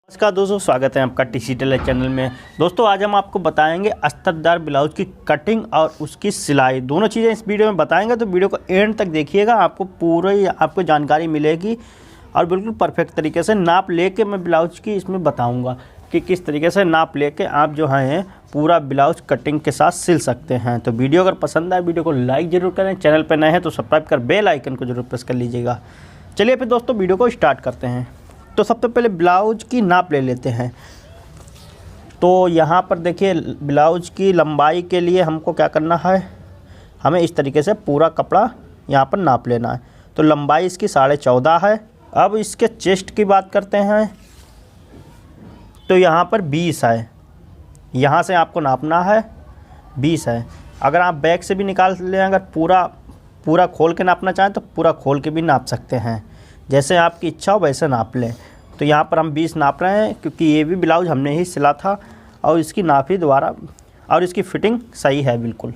नमस्कार दोस्तों, स्वागत है आपका टीसी टेलर चैनल में। दोस्तों आज हम आपको बताएंगे अस्तरदार ब्लाउज की कटिंग और उसकी सिलाई, दोनों चीज़ें इस वीडियो में बताएंगे। तो वीडियो को एंड तक देखिएगा, आपको पूरी आपको जानकारी मिलेगी और बिल्कुल परफेक्ट तरीके से नाप लेके मैं ब्लाउज की इसमें बताऊँगा कि किस तरीके से नाप लेके आप जो हैं पूरा ब्लाउज कटिंग के साथ सिल सकते हैं। तो वीडियो अगर पसंद आए वीडियो को लाइक ज़रूर करें, चैनल पर नए हैं तो सब्सक्राइब कर बेल आइकन को जरूर प्रेस कर लीजिएगा। चलिए फिर दोस्तों वीडियो को स्टार्ट करते हैं। तो सबसे पहले ब्लाउज की नाप ले लेते हैं। तो यहाँ पर देखिए ब्लाउज की लंबाई के लिए हमको क्या करना है, हमें इस तरीके से पूरा कपड़ा यहाँ पर नाप लेना है। तो लंबाई इसकी 14.5 है। अब इसके चेस्ट की बात करते हैं तो यहाँ पर 20 है, यहाँ से आपको नापना है 20 है। अगर आप बैक से भी निकाल लें, अगर पूरा खोल के नापना चाहें तो पूरा खोल के भी नाप सकते हैं, जैसे आपकी इच्छा हो वैसे नाप लें। तो यहाँ पर हम 20 नाप रहे हैं क्योंकि ये भी ब्लाउज हमने ही सिला था और इसकी नाप ही दोबारा और इसकी फिटिंग सही है बिल्कुल।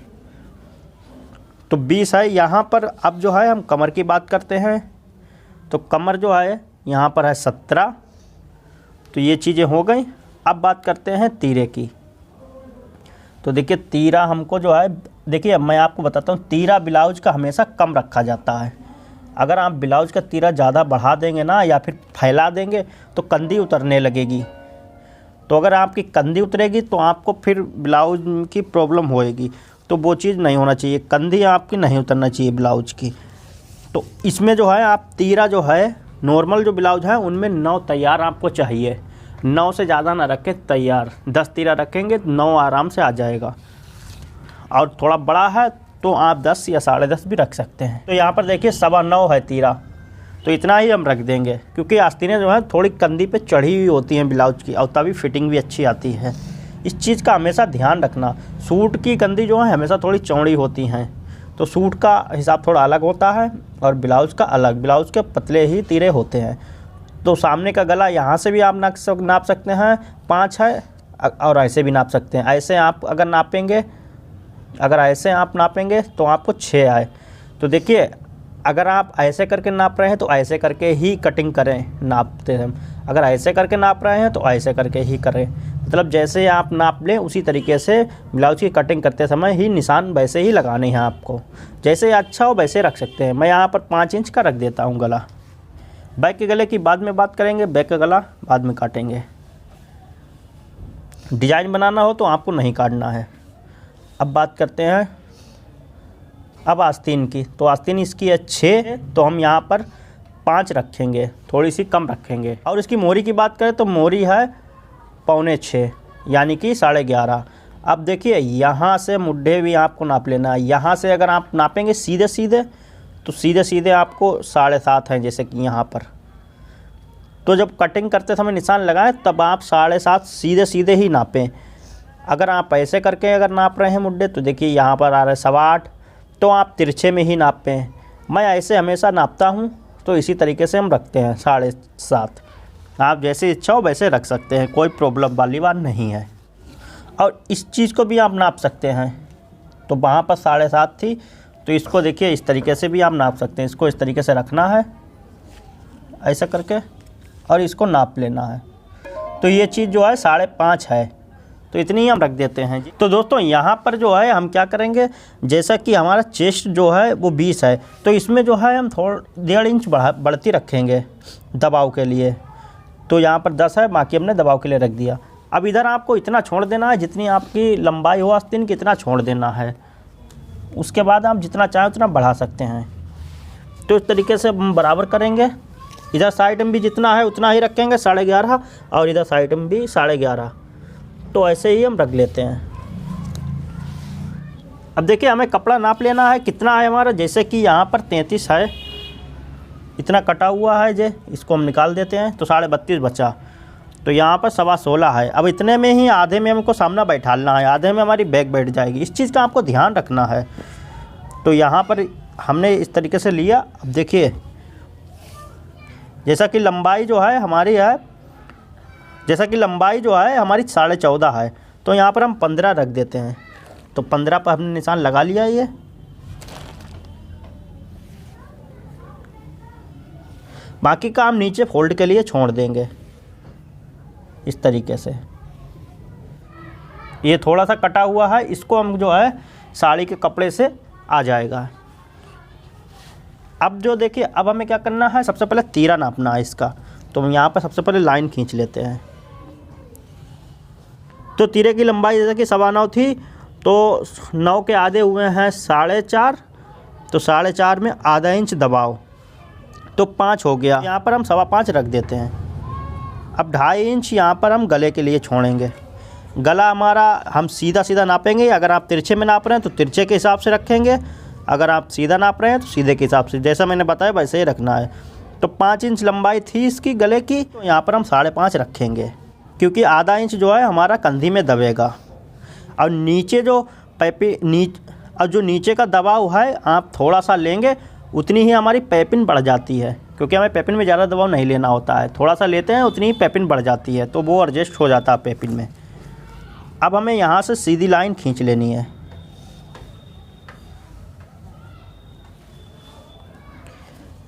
तो 20 है। यहाँ पर अब जो है हम कमर की बात करते हैं। तो कमर जो है यहाँ पर है 17। तो ये चीज़ें हो गई। अब बात करते हैं तीरे की। तो देखिए तीरा हमको जो है, देखिए मैं आपको बताता हूँ, तीरा ब्लाउज का हमेशा कम रखा जाता है। अगर आप ब्लाउज का तीरा ज़्यादा बढ़ा देंगे ना या फिर फैला देंगे तो कंधी उतरने लगेगी। तो अगर आपकी कंधी उतरेगी तो आपको फिर ब्लाउज की प्रॉब्लम होएगी। तो वो चीज़ नहीं होना चाहिए, कंधी आपकी नहीं उतरना चाहिए ब्लाउज की। तो इसमें जो है आप तीरा जो है नॉर्मल जो ब्लाउज है उनमें 9 तैयार आपको चाहिए। 9 से ज़्यादा ना रखें तैयार, 10 तीरा रखेंगे 9 आराम से आ जाएगा। और थोड़ा बड़ा है तो आप 10 या 10.5 भी रख सकते हैं। तो यहाँ पर देखिए 9.25 है तीरा, तो इतना ही हम रख देंगे क्योंकि आस्तीनें जो है थोड़ी कंधी पे चढ़ी हुई होती हैं ब्लाउज की और तभी फिटिंग भी अच्छी आती है। इस चीज़ का हमेशा ध्यान रखना। सूट की कंधी जो है हमेशा थोड़ी चौड़ी होती हैं, तो सूट का हिसाब थोड़ा अलग होता है और ब्लाउज का अलग। ब्लाउज के पतले ही तीरे होते हैं। तो सामने का गला यहाँ से भी आप नाप सकते हैं, 5 है, और ऐसे भी नाप सकते हैं। ऐसे आप अगर नापेंगे, अगर ऐसे आप नापेंगे तो आपको 6 आए। तो देखिए अगर आप ऐसे करके नाप रहे हैं तो ऐसे करके ही कटिंग करें, नापते हैं। अगर ऐसे करके नाप रहे हैं तो ऐसे करके ही करें, मतलब जैसे आप नाप लें उसी तरीके से ब्लाउज की कटिंग करते समय ही निशान वैसे ही लगाने हैं आपको। जैसे अच्छा हो वैसे रख सकते हैं। मैं यहाँ पर 5 इंच का रख देता हूँ गला। बैक के गले की बाद में बात करेंगे, बैक का गला बाद में काटेंगे। डिज़ाइन बनाना हो तो आपको नहीं काटना है। अब बात करते हैं अब आस्तीन की। तो आस्तीन इसकी है 6, तो हम यहाँ पर 5 रखेंगे, थोड़ी सी कम रखेंगे। और इसकी मोरी की बात करें तो मोरी है 6.25 यानी कि 11.5। अब देखिए यहाँ से मुड्ढे भी आपको नाप लेना है। यहाँ से अगर आप नापेंगे सीधे सीधे तो सीधे सीधे आपको 7.5 हैं, जैसे कि यहाँ पर। तो जब कटिंग करते समय निशान लगाएं तब आप 7.5 सीधे सीधे ही नापें। अगर आप ऐसे करके अगर नाप रहे हैं मुड्ढे तो देखिए यहाँ पर आ रहा है 8.25, तो आप तिरछे में ही नापें। मैं ऐसे हमेशा नापता हूँ, तो इसी तरीके से हम रखते हैं 7.5। आप जैसे इच्छा हो वैसे रख सकते हैं, कोई प्रॉब्लम वाली बात नहीं है। और इस चीज़ को भी आप नाप सकते हैं। तो वहाँ पर 7.5 थी, तो इसको देखिए इस तरीके से भी आप नाप सकते हैं। इसको इस तरीके से रखना है ऐसा करके और इसको नाप लेना है। तो ये चीज़ जो है 5.5 है, तो इतनी ही हम रख देते हैं जी। तो दोस्तों यहाँ पर जो है हम क्या करेंगे, जैसा कि हमारा चेस्ट जो है वो 20 है, तो इसमें जो है हम थोड़ा 1.5 इंच बढ़ती रखेंगे दबाव के लिए। तो यहाँ पर 10 है, बाकी हमने दबाव के लिए रख दिया। अब इधर आपको इतना छोड़ देना है जितनी आपकी लंबाई हो आस्तीन की, इतना छोड़ देना है। उसके बाद आप जितना चाहें उतना बढ़ा सकते हैं। तो इस तरीके से हम बराबर करेंगे। इधर साइड में भी जितना है उतना ही रखेंगे 11.5, और इधर साइड में भी 11.5। तो ऐसे ही हम रख लेते हैं। अब देखिए हमें कपड़ा नाप लेना है कितना है हमारा। जैसे कि यहाँ पर 33 है, इतना कटा हुआ है जे, इसको हम निकाल देते हैं तो 32.5 बचा। तो यहाँ पर 16.25 है। अब इतने में ही आधे में हमको सामना बैठालना है, आधे में हमारी बैक बैठ जाएगी। इस चीज़ का आपको ध्यान रखना है। तो यहाँ पर हमने इस तरीके से लिया। अब देखिए जैसा कि लंबाई जो है हमारी है, जैसा कि लंबाई जो है हमारी 14.5 है, तो यहाँ पर हम 15 रख देते हैं। तो 15 पर हमने निशान लगा लिया। ये बाकी का हम नीचे फोल्ड के लिए छोड़ देंगे। इस तरीके से। ये थोड़ा सा कटा हुआ है, इसको हम जो है साड़ी के कपड़े से आ जाएगा। अब जो देखिए, अब हमें क्या करना है, सबसे पहले तीरा नापना है इसका। तो हम यहाँ पर सबसे पहले लाइन खींच लेते हैं। तो तीरे की लंबाई जैसे कि 9.25 थी, तो 9 के आधे हुए हैं 4.5, तो 4.5 में आधा इंच दबाओ तो 5 हो गया। यहाँ पर हम 5.25 रख देते हैं। अब 2.5 इंच यहाँ पर हम गले के लिए छोड़ेंगे। गला हमारा हम सीधा सीधा नापेंगे, अगर आप तिरछे में नाप रहे हैं तो तिरछे के हिसाब से रखेंगे, अगर आप सीधा नाप रहे हैं तो सीधे के हिसाब से, जैसा मैंने बताया वैसे ही रखना है। तो 5 इंच लंबाई थी इसकी गले की, तो यहाँ पर हम 5.5 रखेंगे, क्योंकि आधा इंच जो है हमारा कंधी में दबेगा। और नीचे जो और जो नीचे का दबाव है आप थोड़ा सा लेंगे, उतनी ही हमारी पैपिन बढ़ जाती है, क्योंकि हमें पैपिन में ज़्यादा दबाव नहीं लेना होता है, थोड़ा सा लेते हैं उतनी ही पैपिन बढ़ जाती है, तो वो एडजस्ट हो जाता है पैपिन में। अब हमें यहाँ से सीधी लाइन खींच लेनी है।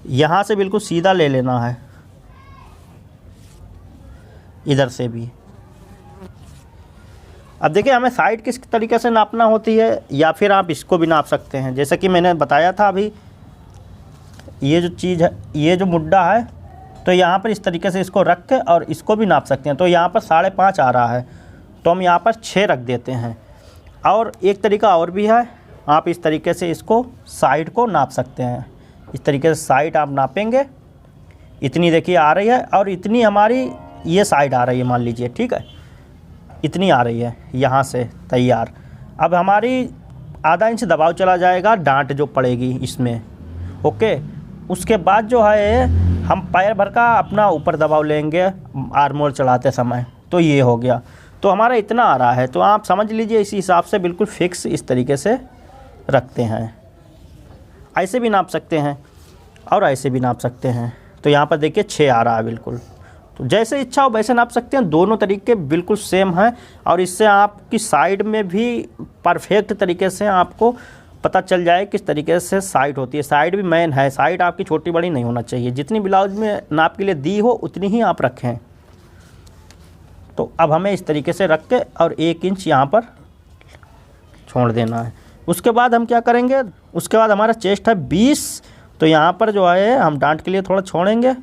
यहाँ से बिल्कुल सीधा ले लेना है, इधर से भी। अब देखिए, हमें साइड किस तरीके से नापना होती है, या फिर आप इसको भी नाप सकते हैं। जैसे कि मैंने बताया था अभी, ये जो चीज़ है, ये जो मुड्डा है, तो यहाँ पर इस तरीके से इसको रख के और इसको भी नाप सकते हैं। तो यहाँ पर 5.5 आ रहा है, तो हम यहाँ पर 6 रख देते हैं। और एक तरीका और भी है, आप इस तरीके से इसको साइड को नाप सकते हैं। इस तरीके से साइड आप नापेंगे, इतनी देखिए आ रही है, और इतनी हमारी ये साइड आ रही है, मान लीजिए, ठीक है, इतनी आ रही है यहाँ से तैयार। अब हमारी आधा इंच दबाव चला जाएगा, डांट जो पड़ेगी इसमें, ओके। उसके बाद जो है हम पैर भर का अपना ऊपर दबाव लेंगे आर्मोल चढ़ाते समय, तो ये हो गया। तो हमारा इतना आ रहा है, तो आप समझ लीजिए इसी हिसाब से बिल्कुल फिक्स इस तरीके से रखते हैं। ऐसे भी नाप सकते हैं और ऐसे भी नाप सकते हैं। तो यहाँ पर देखिए 6 आ रहा है बिल्कुल। तो जैसे इच्छा हो वैसे नाप सकते हैं, दोनों तरीके बिल्कुल सेम हैं। और इससे आपकी साइड में भी परफेक्ट तरीके से आपको पता चल जाए किस तरीके से साइड होती है। साइड भी मेन है, साइड आपकी छोटी बड़ी नहीं होना चाहिए, जितनी ब्लाउज में नाप के लिए दी हो उतनी ही आप रखें। तो अब हमें इस तरीके से रख के और 1 इंच यहाँ पर छोड़ देना है। उसके बाद हम क्या करेंगे, उसके बाद हमारा चेस्ट है 20, तो यहाँ पर जो है हम डांट के लिए थोड़ा छोड़ेंगे,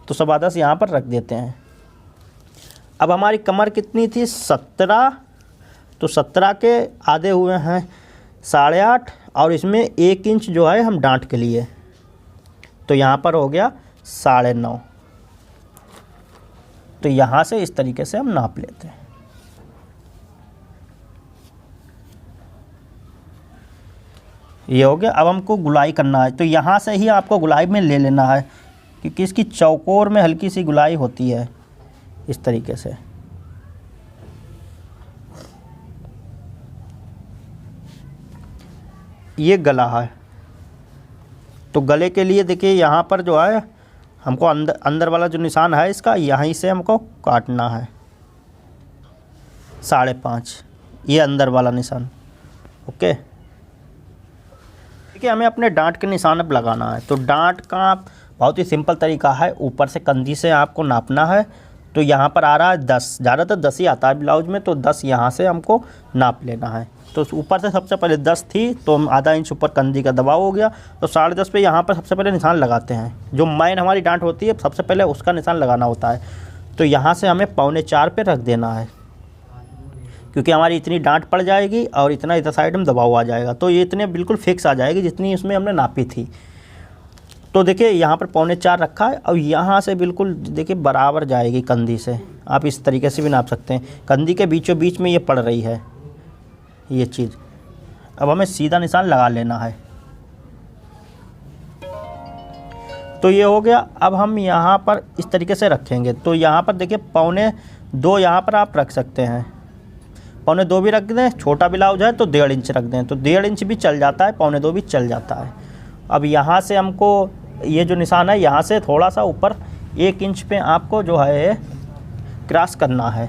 तो 10 यहाँ पर रख देते हैं। अब हमारी कमर कितनी थी, 17, तो 17 के आधे हुए हैं 8.5, और इसमें 1 इंच जो है हम डांट के लिए, तो यहाँ पर हो गया 9.5। तो यहाँ से इस तरीके से हम नाप लेते हैं। ये हो गया। अब हमको गुलाई करना है, तो यहाँ से ही आपको गुलाई में ले लेना है, क्योंकि इसकी चौकोर में हल्की सी गुलाई होती है इस तरीके से। ये गला है, तो गले के लिए देखिए यहाँ पर जो है हमको अंदर वाला जो निशान है इसका, यहीं से हमको काटना है 5.5, ये अंदर वाला निशान, ओके। देखिए, हमें अपने डांट के निशान अब लगाना है। तो डांट का बहुत ही सिंपल तरीका है, ऊपर से कंधी से आपको नापना है। तो यहाँ पर आ रहा है 10, ज़्यादातर 10 ही आता है ब्लाउज में, तो 10 यहाँ से हमको नाप लेना है। तो ऊपर से सबसे पहले 10 थी, तो हम आधा इंच ऊपर कंधी का दबाव हो गया, तो 10.5 पे यहाँ पर सबसे पहले निशान लगाते हैं। जो मेन हमारी डांट होती है सबसे पहले उसका निशान लगाना होता है। तो यहाँ से हमें 3.25 पे रख देना है, क्योंकि हमारी इतनी डांट पड़ जाएगी और इतना इधर साइड में दबाव आ जाएगा, तो ये इतने बिल्कुल फिक्स आ जाएगी जितनी इसमें हमने नापी थी। तो देखिए यहाँ पर 3.25 रखा है, और यहाँ से बिल्कुल देखिए बराबर जाएगी कंधी से। आप इस तरीके से भी नाप सकते हैं, कंधी के बीचों बीच में ये पड़ रही है ये चीज़। अब हमें सीधा निशान लगा लेना है, तो ये हो गया। अब हम यहाँ पर इस तरीके से रखेंगे, तो यहाँ पर देखिए 2.25 यहाँ पर आप रख सकते हैं, 2.25 भी रख दें। छोटा ब्लाउज है तो 1.5 इंच रख दें, तो 1.5 इंच भी चल जाता है, 2.25 भी चल जाता है। अब यहाँ से हमको ये जो निशान है यहाँ से थोड़ा सा ऊपर 1 इंच पे आपको जो है क्रॉस करना है,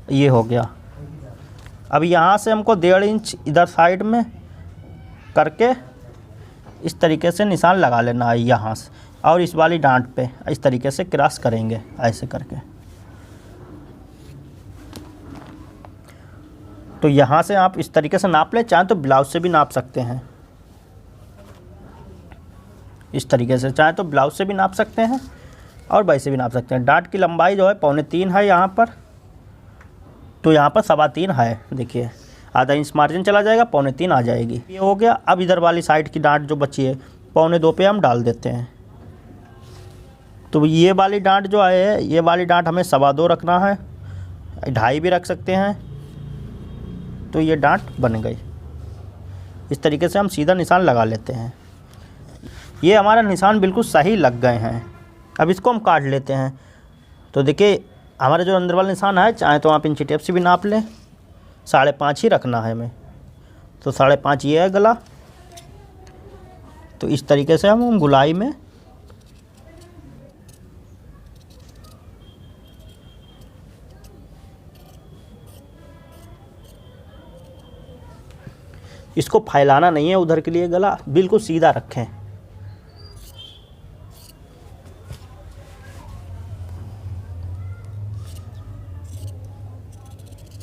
ये हो गया। अब यहाँ से हमको 1.5 इंच इधर साइड में करके इस तरीके से निशान लगा लेना है यहाँ से, और इस वाली डांट पे इस तरीके से क्रॉस करेंगे ऐसे करके। तो यहाँ से आप इस तरीके से नाप लें, चाहे तो ब्लाउज से भी नाप सकते हैं इस तरीके से, चाहे तो ब्लाउज से भी नाप सकते हैं और वैसे भी नाप सकते हैं। डांट की लंबाई जो है 3.25 है यहाँ पर, तो यहाँ पर 3.25 है। देखिए आधा इंच मार्जिन चला जाएगा, 3.25 आ जाएगी। ये हो गया। अब इधर वाली साइड की डांट जो बची है 2.25 पे हम डाल देते हैं। तो ये वाली डांट जो है, ये वाली डांट हमें 2.25 रखना है, 2.5 भी रख सकते हैं। तो ये डांट बन गई। इस तरीके से हम सीधा निशान लगा लेते हैं। ये हमारा निशान बिल्कुल सही लग गए हैं। अब इसको हम काट लेते हैं। तो देखिए हमारा जो अंदर वाला निशान है, चाहे तो आप इंची टेप से भी नाप लें, 5.5 ही रखना है हमें। तो 5.5 ये है गला। तो इस तरीके से हम गुलाई में इसको फैलाना नहीं है उधर के लिए, गला बिल्कुल सीधा रखें।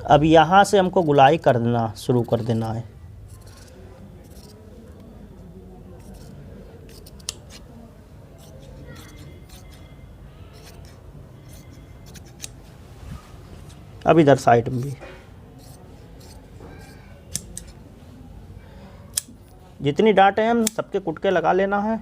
अब यहाँ से हमको गुलाई कर देना शुरू कर देना है। अब इधर साइड में भी जितनी डांट है हम सबके कुटके लगा लेना है।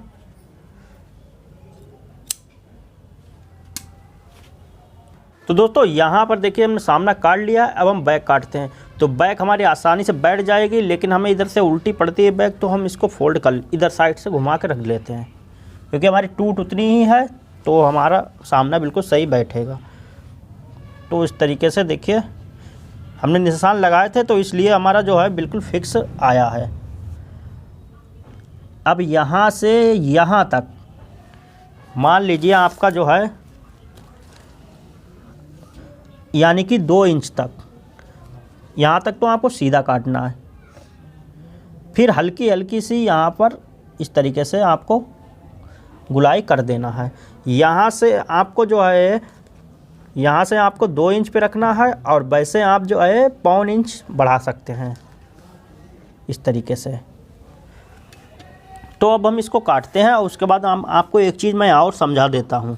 तो दोस्तों यहाँ पर देखिए हमने सामना काट लिया। अब हम बैक काटते हैं। तो बैक हमारी आसानी से बैठ जाएगी, लेकिन हमें इधर से उल्टी पड़ती है बैक, तो हम इसको फोल्ड कर इधर साइड से घुमा के रख लेते हैं, क्योंकि हमारी टूट उतनी ही है तो हमारा सामना बिल्कुल सही बैठेगा। तो इस तरीके से देखिए हमने निशान लगाए थे, तो इसलिए हमारा जो है बिल्कुल फिक्स आया है। अब यहाँ से यहाँ तक मान लीजिए आपका जो है यानी कि 2 इंच तक, यहाँ तक तो आपको सीधा काटना है। फिर हल्की हल्की सी यहाँ पर इस तरीके से आपको गुलाई कर देना है। यहाँ से आपको जो है, यहाँ से आपको 2 इंच पे रखना है, और वैसे आप जो है 1.25 इंच बढ़ा सकते हैं इस तरीके से। तो अब हम इसको काटते हैं, और उसके बाद हम आपको एक चीज़ मैं और समझा देता हूँ।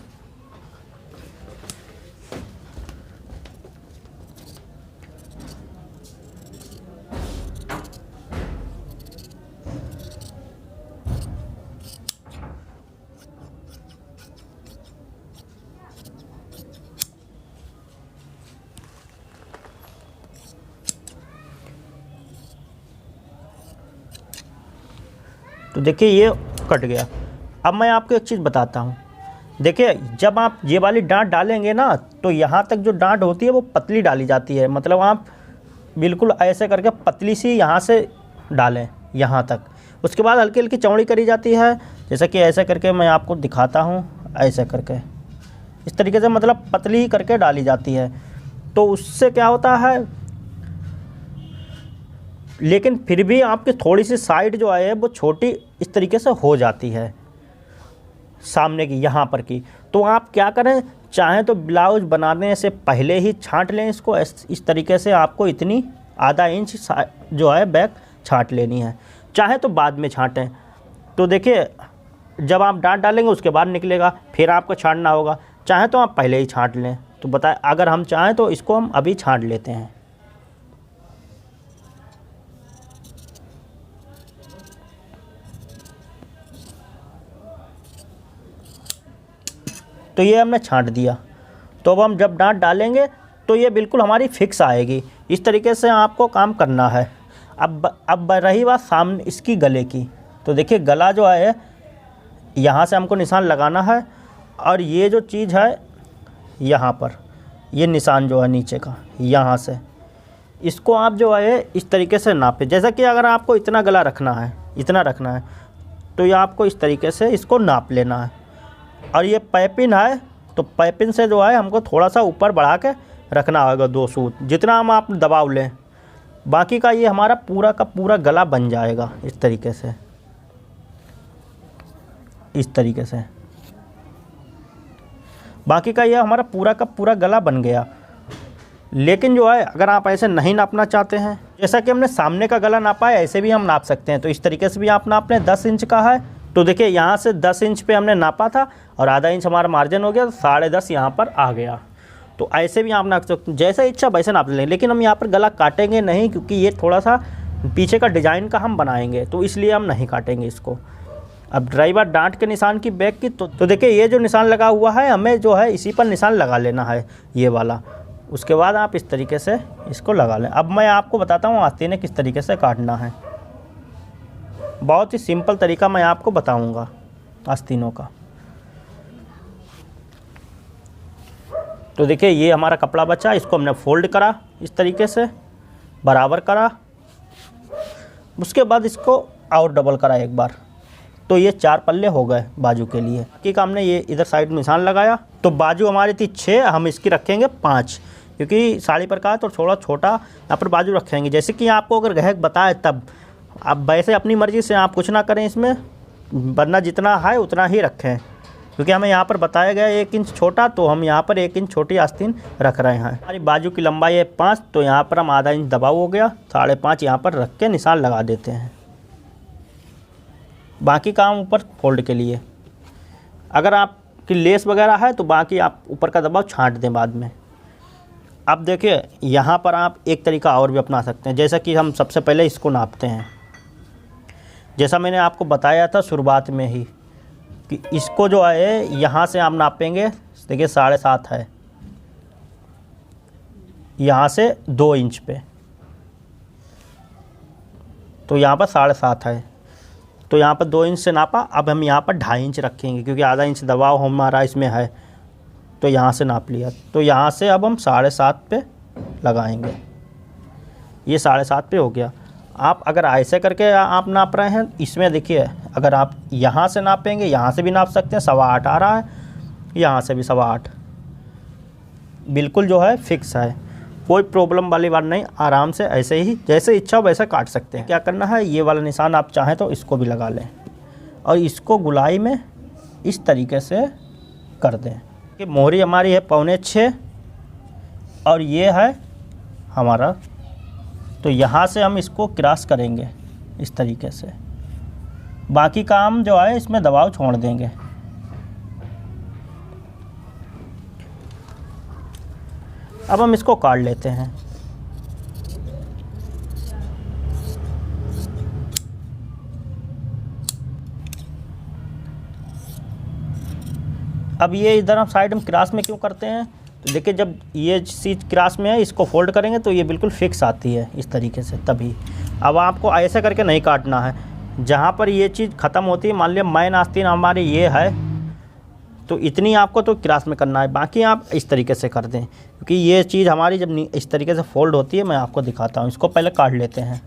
तो देखिए ये कट गया। अब मैं आपको एक चीज़ बताता हूँ। देखिए जब आप ये वाली डांट डालेंगे ना, तो यहाँ तक जो डांट होती है वो पतली डाली जाती है। मतलब आप बिल्कुल ऐसे करके पतली सी यहाँ से डालें यहाँ तक। उसके बाद हल्की हल्की चौड़ी करी जाती है, जैसा कि ऐसे करके मैं आपको दिखाता हूँ। ऐसे करके इस तरीके से मतलब पतली ही करके डाली जाती है। तो उससे क्या होता है, लेकिन फिर भी आपकी थोड़ी सी साइड जो है वो छोटी इस तरीके से हो जाती है सामने की, यहाँ पर की। तो आप क्या करें, चाहें तो ब्लाउज बनाने से पहले ही छांट लें इसको। इस तरीके से आपको इतनी आधा इंच जो है बैक छांट लेनी है, चाहे तो बाद में छांटें। तो देखिए जब आप डांट डालेंगे उसके बाद निकलेगा, फिर आपको छांटना होगा। चाहे तो आप पहले ही छांट लें। तो बताएं, अगर हम चाहें तो इसको हम अभी छांट लेते हैं। तो ये हमने छांट दिया। तो अब हम जब डांट डालेंगे तो ये बिल्कुल हमारी फिक्स आएगी। इस तरीके से आपको काम करना है। अब रही बात सामने इसकी गले की। तो देखिए गला जो है यहाँ से हमको निशान लगाना है, और ये जो चीज़ है यहाँ पर, ये निशान जो है नीचे का, यहाँ से इसको आप जो है इस तरीके से नापें। जैसा कि अगर आपको इतना गला रखना है, इतना रखना है, तो ये आपको इस तरीके से इसको नाप लेना है। और ये पैपिन है, तो पैपिन से जो है हमको थोड़ा सा ऊपर बढ़ा के रखना होगा 2 सूत, जितना हम आप दबाव लें। बाकी का ये हमारा पूरा का पूरा गला बन जाएगा इस तरीके से, इस तरीके से। बाकी का ये हमारा पूरा का पूरा गला बन गया। लेकिन जो है अगर आप ऐसे नहीं नापना चाहते हैं, जैसा कि हमने सामने का गला नापा है ऐसे भी हम नाप सकते हैं। तो इस तरीके से भी आप नाप लें। 10 इंच का है तो देखिए यहाँ से 10 इंच पे हमने नापा था और आधा इंच हमारा मार्जिन हो गया, तो 10.5 यहाँ पर आ गया। तो ऐसे भी आप नाप सकते हैं, जैसा इच्छा वैसे नाप लें। लेकिन हम यहाँ पर गला काटेंगे नहीं, क्योंकि ये थोड़ा सा पीछे का डिज़ाइन का हम बनाएंगे, तो इसलिए हम नहीं काटेंगे इसको। अब ड्राइवर डांट के निशान की बैक की तो देखिए ये जो निशान लगा हुआ है हमें जो है इसी पर निशान लगा लेना है, ये वाला। उसके बाद आप इस तरीके से इसको लगा लें। अब मैं आपको बताता हूँ आस्तीनें किस तरीके से काटना है। बहुत ही सिंपल तरीका मैं आपको बताऊँगा आस्तीनों का। तो देखिए ये हमारा कपड़ा बचा, इसको हमने फोल्ड करा इस तरीके से, बराबर करा। उसके बाद इसको और डबल करा एक बार, तो ये 4 पल्ले हो गए बाजू के लिए। बाकी का हमने ये इधर साइड निशान लगाया। तो बाजू हमारी थी 6, हम इसकी रखेंगे 5, क्योंकि साड़ी पर का है तो थोड़ा छोटा यहाँ पर बाजू रखेंगे। जैसे कि आपको अगर ग्राहक बताए तब, अब वैसे अपनी मर्ज़ी से आप कुछ ना करें इसमें, वरना जितना है उतना ही रखें। क्योंकि हमें यहाँ पर बताया गया 1 इंच छोटा, तो हम यहाँ पर 1 इंच छोटी आस्तीन रख रहे हैं। हमारी बाजू की लंबाई है 5, तो यहाँ पर हम आधा इंच दबाव हो गया, 5.5 यहाँ पर रख के निशान लगा देते हैं। बाकी काम ऊपर फोल्ड के लिए, अगर आपकी लेस वगैरह है तो बाकी आप ऊपर का दबाव छांट दें बाद में। अब देखिए यहाँ पर आप एक तरीका और भी अपना सकते हैं। जैसा कि हम सबसे पहले इसको नापते हैं, जैसा मैंने आपको बताया था शुरुआत में ही कि इसको जो है यहाँ से आप नापेंगे। देखिए 7.5 है, यहाँ से 2 इंच पे, तो यहाँ पर 7.5 है। तो यहाँ पर 2 इंच से नापा। अब हम यहाँ पर 2.5 इंच रखेंगे, क्योंकि आधा इंच दबाव हमारा इसमें है, तो यहाँ से नाप लिया। तो यहाँ से अब हम 7.5 पे लगाएंगे। ये 7.5 पे हो गया। आप अगर ऐसे करके आप नाप रहे हैं, इसमें देखिए अगर आप यहाँ से नापेंगे, यहाँ से भी नाप सकते हैं। 8.25 आ रहा है, यहाँ से भी 8.25, बिल्कुल जो है फिक्स है, कोई प्रॉब्लम वाली बात नहीं। आराम से ऐसे ही जैसे इच्छा हो वैसे काट सकते हैं। क्या करना है, ये वाला निशान आप चाहें तो इसको भी लगा लें और इसको गुलाई में इस तरीके से कर दें कि मोहरी हमारी है 5.25 और ये है हमारा, तो यहाँ से हम इसको क्रॉस करेंगे इस तरीके से। बाकी काम जो है इसमें दबाव छोड़ देंगे। अब हम इसको काट लेते हैं। अब ये इधर हम साइड में क्रॉस में क्यों करते हैं, तो देखिए जब ये चीज़ क्रॉस में है, इसको फोल्ड करेंगे तो ये बिल्कुल फिक्स आती है इस तरीके से, तभी। अब आपको ऐसे करके नहीं काटना है। जहाँ पर ये चीज़ ख़त्म होती है, मान लिया मेन आस्तीन हमारी ये है, तो इतनी आपको तो क्रॉस में करना है, बाकी आप इस तरीके से कर दें। क्योंकि ये चीज़ हमारी जब इस तरीके से फोल्ड होती है, मैं आपको दिखाता हूँ। इसको पहले काट लेते हैं।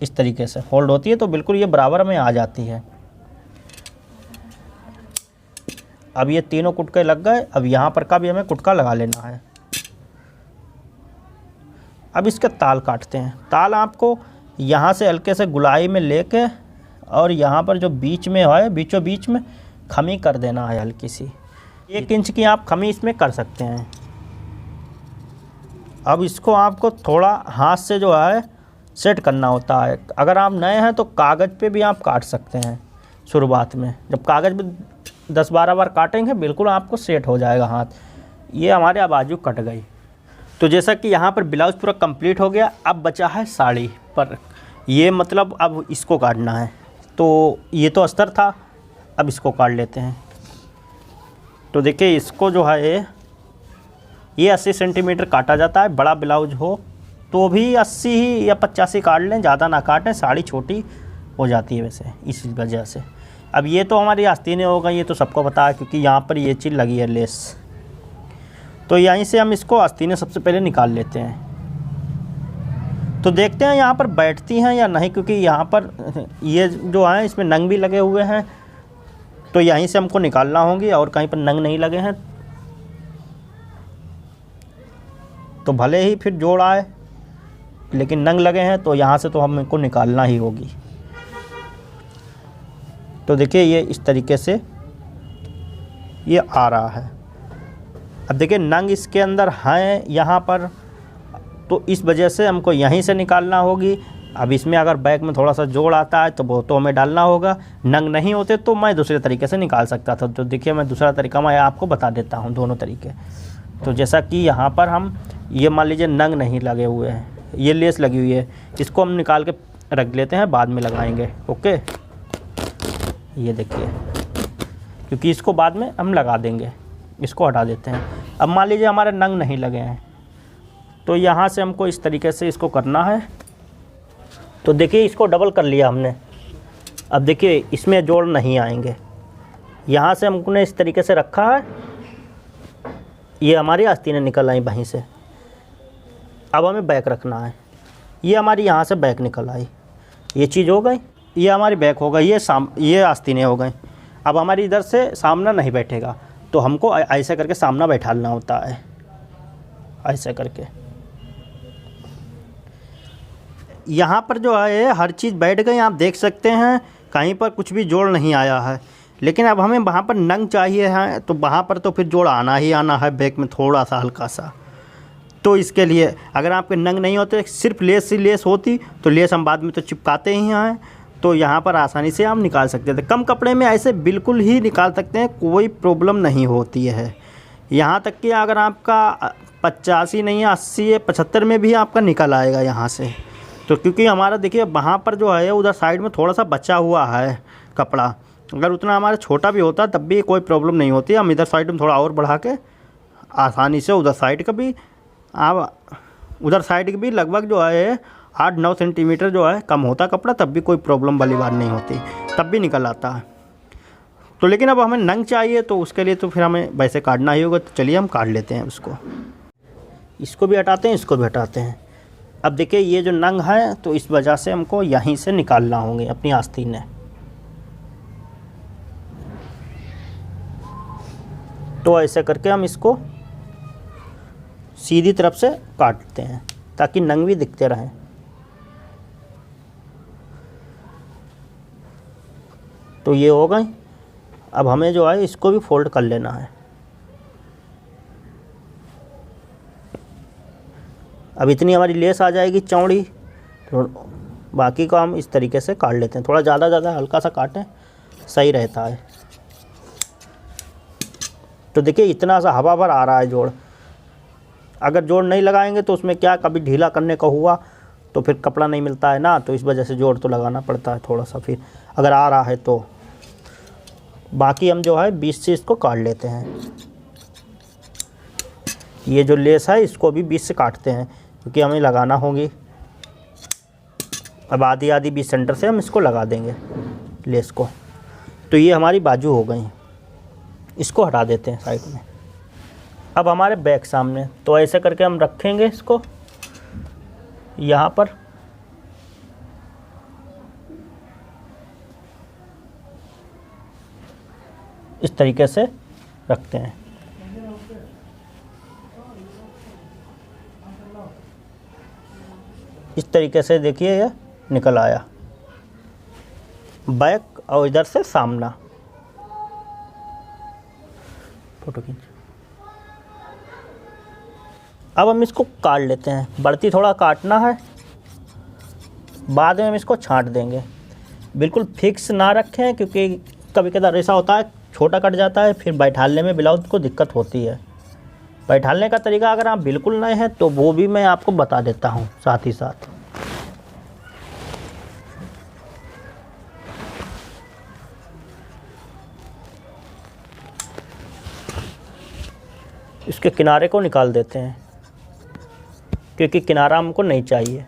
इस तरीके से फोल्ड होती है तो बिल्कुल ये बराबर में आ जाती है। अब ये तीनों कुटके लग गए। अब यहाँ पर का भी हमें कुटका लगा लेना है। अब इसके ताल काटते हैं। ताल आपको यहाँ से हल्के से गुलाई में लेके और यहाँ पर जो बीच में है, बीचों बीच में खमी कर देना है हल्की सी। 1 इंच की आप खमी इसमें कर सकते हैं। अब इसको आपको थोड़ा हाथ से जो है सेट करना होता है। अगर आप नए हैं तो कागज़ पे भी आप काट सकते हैं शुरुआत में। जब कागज़ पे 10-12 बार काटेंगे बिल्कुल आपको सेट हो जाएगा हाथ। ये हमारे बाजू कट गई। तो जैसा कि यहाँ पर ब्लाउज़ पूरा कंप्लीट हो गया। अब बचा है साड़ी पर, ये मतलब अब इसको काटना है। तो ये तो अस्तर था, अब इसको काट लेते हैं। तो देखिए इसको जो है ये 80 सेंटीमीटर काटा जाता है। बड़ा ब्लाउज हो तो भी 80 या 85 काट लें, ज़्यादा ना काटें, साड़ी छोटी हो जाती है वैसे, इस वजह से। अब ये तो हमारी आस्तीनें हो गई, ये तो सबको पता है क्योंकि यहाँ पर ये चीज़ लगी है लेस। तो यहीं से हम इसको आस्तीनें सबसे पहले निकाल लेते हैं। तो देखते हैं यहाँ पर बैठती हैं या नहीं, क्योंकि यहाँ पर ये जो है इसमें नंग भी लगे हुए हैं, तो यहीं से हमको निकालना होंगी। और कहीं पर नंग नहीं लगे हैं तो भले ही फिर जोड़ आए, लेकिन नंग लगे हैं तो यहाँ से तो हमको निकालना ही होगी। तो देखिए ये इस तरीके से ये आ रहा है। अब देखिए नंग इसके अंदर हैं यहाँ पर, तो इस वजह से हमको यहीं से निकालना होगी। अब इसमें अगर बैक में थोड़ा सा जोड़ आता है तो वो तो हमें डालना होगा, नंग नहीं होते तो मैं दूसरे तरीके से निकाल सकता था। तो देखिए मैं दूसरा तरीका मैं आपको बता देता हूँ, दोनों तरीके। तो जैसा कि यहाँ पर हम ये मान लीजिए नंग नहीं लगे हुए हैं, ये लेस लगी हुई है, इसको हम निकाल के रख लेते हैं, बाद में लगाएंगे। ओके, ये देखिए, क्योंकि इसको बाद में हम लगा देंगे, इसको हटा देते हैं। अब मान लीजिए हमारे नंग नहीं लगे हैं, तो यहाँ से हमको इस तरीके से इसको करना है। तो देखिए इसको डबल कर लिया हमने। अब देखिए इसमें जोड़ नहीं आएंगे, यहाँ से हमने इस तरीके से रखा है, ये हमारी आस्तीनें निकल आई वहीं से। अब हमें बैक रखना है, ये हमारी यहाँ से बैक निकल आई, ये चीज़ हो गई, ये हमारी बैक हो गई, ये आस्तीनें हो गई। अब हमारी इधर से सामना नहीं बैठेगा, तो हमको ऐसे करके सामना बैठाना होता है, ऐसे करके। यहाँ पर जो है हर चीज़ बैठ गई, आप देख सकते हैं, कहीं पर कुछ भी जोड़ नहीं आया है। लेकिन अब हमें वहाँ पर नंग चाहिए है, तो वहाँ पर तो फिर जोड़ आना ही आना है, बैक में थोड़ा सा हल्का सा। तो इसके लिए अगर आपके नंग नहीं होते, सिर्फ लेस से लेस होती तो लेस हम बाद में तो चिपकाते ही हैं, तो यहाँ पर आसानी से हम निकाल सकते थे। कम कपड़े में ऐसे बिल्कुल ही निकाल सकते हैं, कोई प्रॉब्लम नहीं होती है। यहाँ तक कि अगर आपका 85 नहीं है, 80 है, 75 में भी आपका निकल आएगा यहाँ से। तो क्योंकि हमारा देखिए वहाँ पर जो है उधर साइड में थोड़ा सा बचा हुआ है कपड़ा, अगर उतना हमारा छोटा भी होता तब भी कोई प्रॉब्लम नहीं होती। हम इधर साइड में थोड़ा और बढ़ा के आसानी से उधर साइड का भी, आप उधर साइड की भी लगभग जो है 8-9 सेंटीमीटर जो है कम होता कपड़ा, तब भी कोई प्रॉब्लम वाली बात नहीं होती, तब भी निकल आता है। तो लेकिन अब हमें नंग चाहिए, तो उसके लिए तो फिर हमें वैसे काटना ही होगा। तो चलिए हम काट लेते हैं उसको, इसको भी हटाते हैं, इसको भी हटाते हैं। अब देखिए ये जो नंग है, तो इस वजह से हमको यहीं से निकालना होंगे अपनी आस्तीनें। तो ऐसे करके हम इसको सीधी तरफ से काटते हैं, ताकि नंग भी दिखते रहें। तो ये हो गई। अब हमें जो है इसको भी फोल्ड कर लेना है। अब इतनी हमारी लेस आ जाएगी चौड़ी, तो बाकी को हम इस तरीके से काट लेते हैं। थोड़ा ज़्यादा हल्का सा काटें, सही रहता है। तो देखिए इतना सा हवा भर आ रहा है जोड़। अगर जोड़ नहीं लगाएंगे तो उसमें क्या, कभी ढीला करने का हुआ तो फिर कपड़ा नहीं मिलता है ना, तो इस वजह से जोड़ तो लगाना पड़ता है थोड़ा सा। फिर अगर आ रहा है तो बाकी हम जो है 20 से इसको काट लेते हैं। ये जो लेस है इसको भी 20 से काटते हैं, क्योंकि हमें लगाना होगी। अब आधी 20 सेंटर से हम इसको लगा देंगे लेस को। तो ये हमारी बाजू हो गई, इसको हटा देते हैं साइड में। अब हमारे बैक सामने, तो ऐसे करके हम रखेंगे इसको यहाँ पर। इस तरीके से रखते हैं। इस तरीके से देखिए ये निकल आया बैक, और इधर से सामना। फोटो खींच। अब हम इसको काट लेते हैं, बढ़ती थोड़ा काटना है, बाद में हम इसको छांट देंगे। बिल्कुल फिक्स ना रखें, क्योंकि कभी कभार ऐसा होता है छोटा कट जाता है, फिर बैठालने में ब्लाउज को दिक्कत होती है। बैठालने का तरीका अगर आप बिल्कुल नए हैं तो वो भी मैं आपको बता देता हूँ साथ ही साथ। इसके किनारे को निकाल देते हैं, क्योंकि किनारा हमको नहीं चाहिए।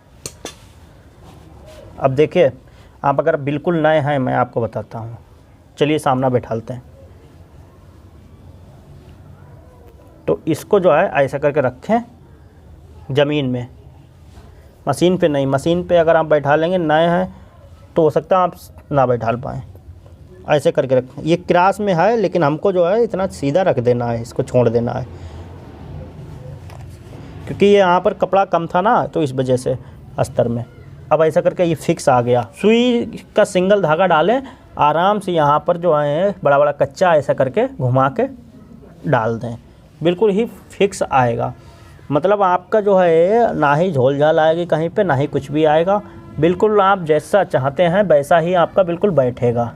अब देखिए आप अगर बिल्कुल नए हैं, मैं आपको बताता हूँ। चलिए सामना बैठालते हैं। तो इसको जो है ऐसा करके रखें ज़मीन में, मशीन पे नहीं। मशीन पे अगर आप बैठा लेंगे, नए हैं तो हो सकता है आप ना बैठाल पाएँ। ऐसे करके रखें। ये क्रॉस में है, लेकिन हमको जो है इतना सीधा रख देना है, इसको छोड़ देना है, क्योंकि ये यहाँ पर कपड़ा कम था ना, तो इस वजह से अस्तर में। अब ऐसा करके ये फिक्स आ गया। सुई का सिंगल धागा डालें, आराम से यहाँ पर जो है बड़ा बड़ा कच्चा ऐसा करके घुमा के डाल दें, बिल्कुल ही फिक्स आएगा। मतलब आपका जो है ना ही झोल झाल आएगी कहीं पे, ना ही कुछ भी आएगा, बिल्कुल आप जैसा चाहते हैं वैसा ही आपका बिल्कुल बैठेगा,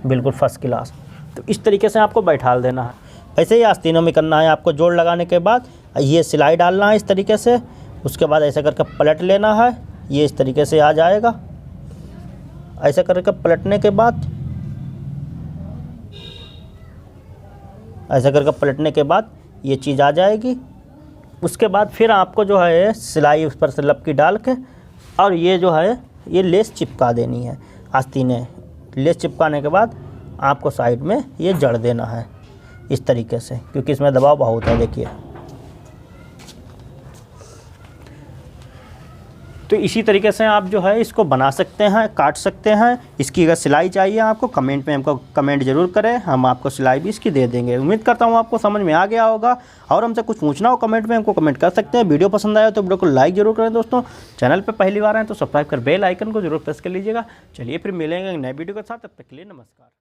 बिल्कुल फर्स्ट क्लास। तो इस तरीके से आपको बैठा देना है। ऐसे ही आस्तीनों में करना है आपको। जोड़ लगाने के बाद ये सिलाई डालना है इस तरीके से, उसके बाद ऐसा करके पलट लेना है, ये इस तरीके से आ जाएगा। ऐसा करके पलटने के बाद, ऐसा करके पलटने के बाद ये चीज़ आ जाएगी। उसके बाद फिर आपको जो है सिलाई उस पर से लपकी डाल के और ये जो है ये लेस चिपका देनी है आस्तीनें। लेस चिपकाने के बाद आपको साइड में ये जड़ देना है इस तरीके से, क्योंकि इसमें दबाव बहुत है। देखिए, तो इसी तरीके से आप जो है इसको बना सकते हैं, काट सकते हैं। इसकी अगर सिलाई चाहिए आपको कमेंट में हमको कमेंट जरूर करें, हम आपको सिलाई भी इसकी दे देंगे। उम्मीद करता हूँ आपको समझ में आ गया होगा। और हमसे कुछ पूछना हो कमेंट में हमको कमेंट कर सकते हैं। वीडियो पसंद आया तो वीडियो को लाइक जरूर करें दोस्तों। चैनल पर पहली बार आए तो सब्सक्राइब कर बेल आइकन को जरूर प्रेस कर लीजिएगा। चलिए फिर मिलेंगे नए वीडियो के साथ, तब तक के लिए नमस्कार।